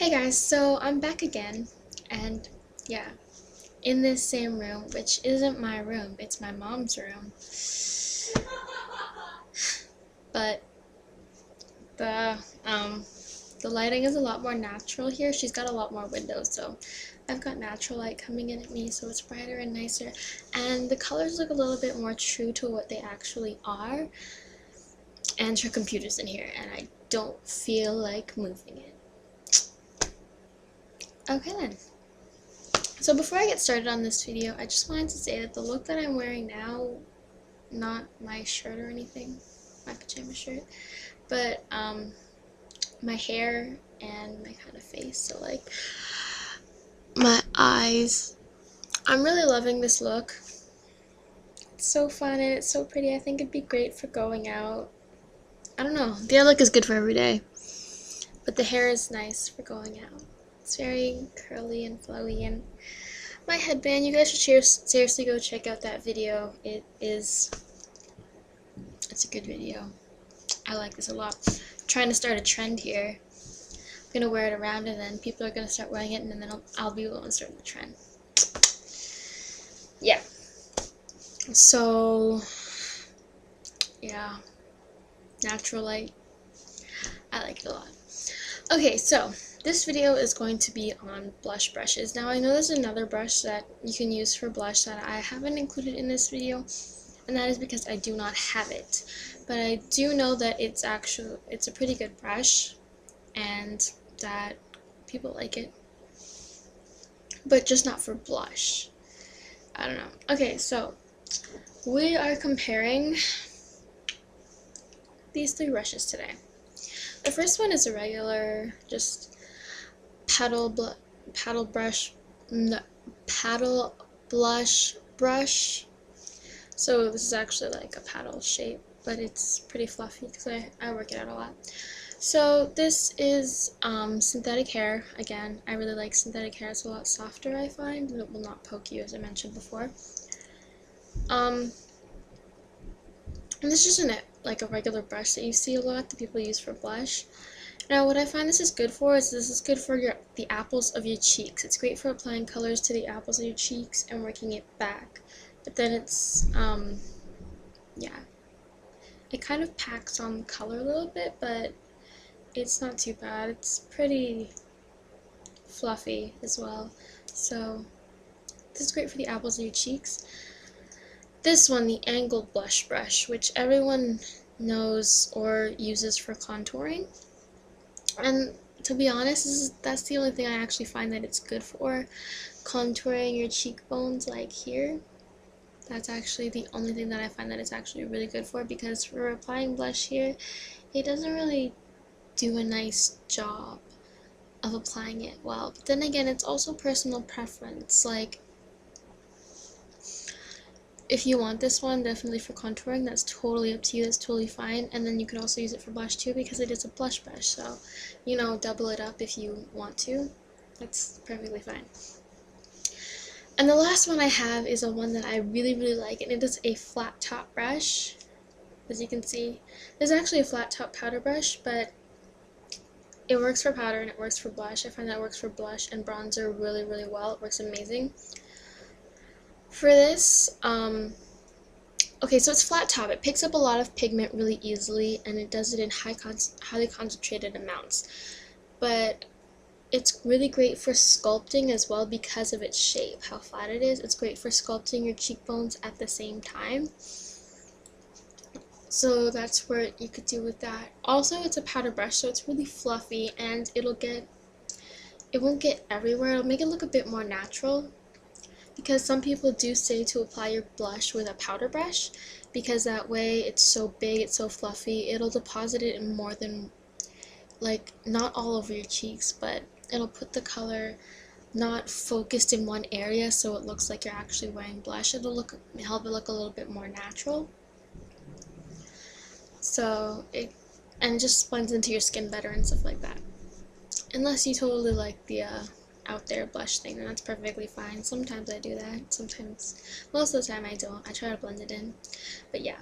Hey guys, so I'm back again, and yeah, in this same room, which isn't my room, it's my mom's room. But the um the lighting is a lot more natural here. She's got a lot more windows, so I've got natural light coming in at me, so it's brighter and nicer. And the colors look a little bit more true to what they actually are. And her computer's in here, and I don't feel like moving it. Okay then. So before I get started on this video, I just wanted to say that the look that I'm wearing now, not my shirt or anything, my pajama shirt, but my hair and my kind of face, so like my eyes. I'm really loving this look. It's so fun and it's so pretty. I think it'd be great for going out. I don't know, the other look is good for every day, but the hair is nice for going out. It's very curly and flowy, and my headband, you guys should seriously go check out that video. It's a good video. I like this a lot. I'm trying to start a trend here. I'm gonna wear it around, and then people are gonna start wearing it, and then I'll be the one starting the trend. Yeah. So yeah, natural light. I like it a lot. Okay, so this video is going to be on blush brushes. Now I know there's another brush that you can use for blush that I haven't included in this video, and that is because I do not have it. But I do know that it's a pretty good brush, and that people like it, but just not for blush. I don't know. Okay, so we are comparing these three brushes today. The first one is a regular, just paddle blush brush. So this is actually like a paddle shape, but it's pretty fluffy because I work it out a lot. So this is synthetic hair. Again, I really like synthetic hair. It's a lot softer, I find, and it will not poke you, as I mentioned before. And this isn't like a regular brush that you see a lot that people use for blush. Now, what I find this is good for is this is good for the apples of your cheeks. It's great for applying colors to the apples of your cheeks and working it back. But then it's, yeah, it kind of packs on the color a little bit, but it's not too bad. It's pretty fluffy as well. So this is great for the apples of your cheeks. This one, the angled blush brush, which everyone knows or uses for contouring. And to be honest, that's the only thing I actually find that it's good for. Contouring your cheekbones, like here. That's actually the only thing that I find that it's actually really good for, because for applying blush here, it doesn't really do a nice job of applying it well. But then again, it's also personal preference. Like, if you want this one definitely for contouring, that's totally up to you. That's totally fine. And then you can also use it for blush too, because it is a blush brush. So, you know, double it up if you want to. That's perfectly fine. And the last one I have is a one that I really, really like, and it is a flat top brush. As you can see, there's actually a flat top powder brush, but it works for powder and it works for blush. I find that it works for blush and bronzer really, really well. It works amazing. For this, okay, so it's flat top. It picks up a lot of pigment really easily, and it does it in highly concentrated amounts. But it's really great for sculpting as well because of its shape, how flat it is. It's great for sculpting your cheekbones at the same time. So that's what you could do with that. Also, it's a powder brush, so it's really fluffy, and it won't get everywhere. It'll make it look a bit more natural. Because some people do say to apply your blush with a powder brush, because that way it's so big, it's so fluffy, it'll deposit it in more than, like, not all over your cheeks, but it'll put the color not focused in one area, so it looks like you're actually wearing blush. It'll help it look a little bit more natural. So it just blends into your skin better and stuff like that. Unless you totally like the out there blush thing, and that's perfectly fine. Sometimes I do that, most of the time I don't. I try to blend it in, but yeah.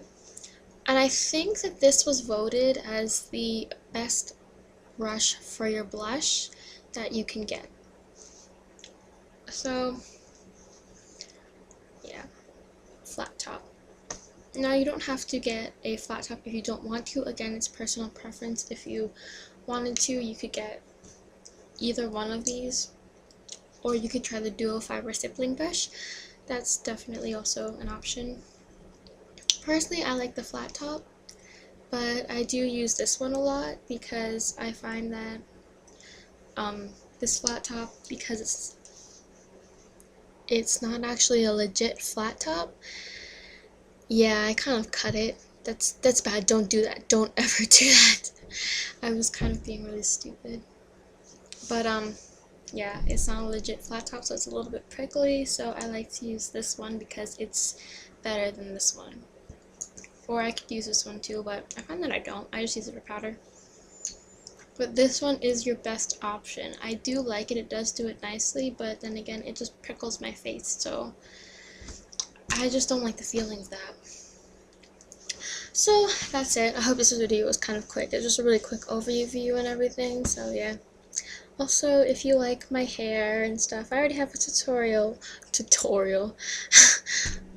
And I think that this was voted as the best brush for your blush that you can get. So yeah, flat top. Now you don't have to get a flat top if you don't want to. Again, it's personal preference. If you wanted to, you could get either one of these, or you could try the dual fiber stippling brush. That's definitely also an option. Personally, I like the flat top, but I do use this one a lot because I find that this flat top, because it's not actually a legit flat top. Yeah, I kind of cut it. That's bad. Don't do that. Don't ever do that. I was kind of being really stupid. But yeah, it's not a legit flat top, so it's a little bit prickly, so I like to use this one because it's better than this one. Or I could use this one too, but I find that I don't. I just use it for powder. But this one is your best option. I do like it. It does do it nicely, but then again, it just prickles my face, so I just don't like the feeling of that. So that's it. I hope this video was kind of quick. It's just a really quick overview and everything, so yeah. Also, if you like my hair and stuff, I already have a tutorial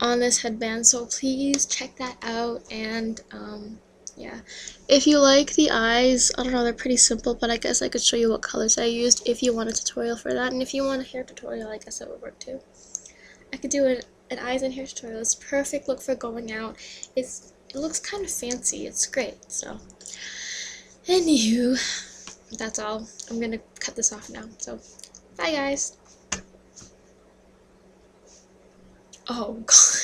on this headband, so please check that out. And yeah, if you like the eyes, I don't know, they're pretty simple, but I guess I could show you what colors I used if you want a tutorial for that. And if you want a hair tutorial, I guess that would work too. I could do an eyes and hair tutorial. It's a perfect look for going out. It looks kind of fancy. It's great. So anywho, that's all. I'm gonna cut this off now. So bye guys. Oh god.